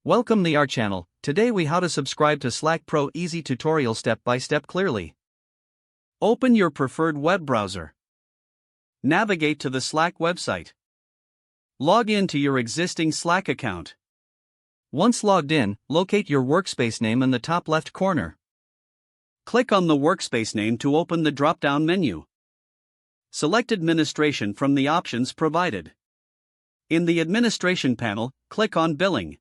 Welcome to our channel. Today we how to subscribe to Slack Pro easy tutorial step by step clearly. Open your preferred web browser. Navigate to the Slack website. Log in to your existing Slack account. Once logged in, locate your workspace name in the top left corner. Click on the workspace name to open the drop-down menu. Select Administration from the options provided. In the Administration panel, click on Billing.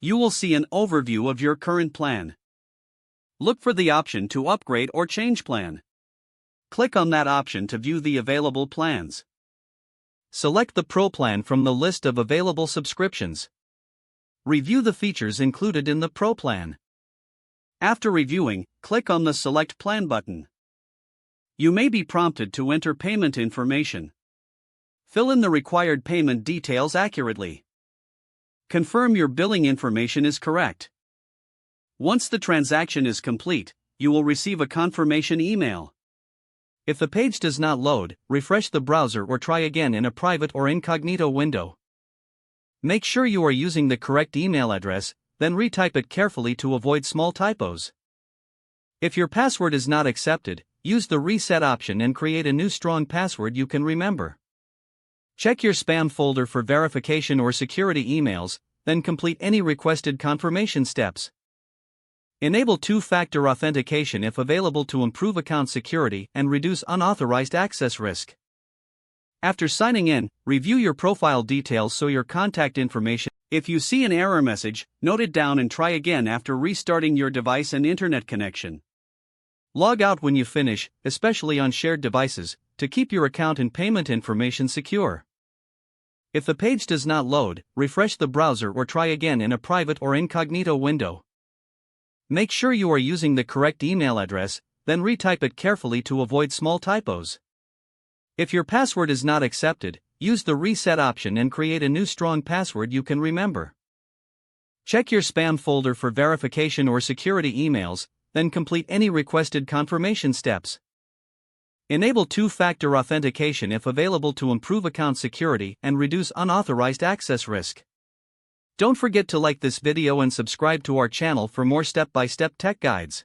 You will see an overview of your current plan. Look for the option to upgrade or change plan. Click on that option to view the available plans. Select the Pro plan from the list of available subscriptions. Review the features included in the Pro plan. After reviewing, click on the Select Plan button. You may be prompted to enter payment information. Fill in the required payment details accurately. Confirm your billing information is correct. Once the transaction is complete, you will receive a confirmation email. If the page does not load, refresh the browser or try again in a private or incognito window. Make sure you are using the correct email address, then retype it carefully to avoid small typos. If your password is not accepted, use the reset option and create a new strong password you can remember. Check your spam folder for verification or security emails, then complete any requested confirmation steps. Enable two-factor authentication if available to improve account security and reduce unauthorized access risk. After signing in, review your profile details so your contact information. If you see an error message, note it down and try again after restarting your device and internet connection. Log out when you finish, especially on shared devices, to keep your account and payment information secure. If the page does not load, refresh the browser or try again in a private or incognito window. Make sure you are using the correct email address, then retype it carefully to avoid small typos. If your password is not accepted, use the reset option and create a new strong password you can remember. Check your spam folder for verification or security emails, then complete any requested confirmation steps. Enable two-factor authentication if available to improve account security and reduce unauthorized access risk. Don't forget to like this video and subscribe to our channel for more step-by-step tech guides.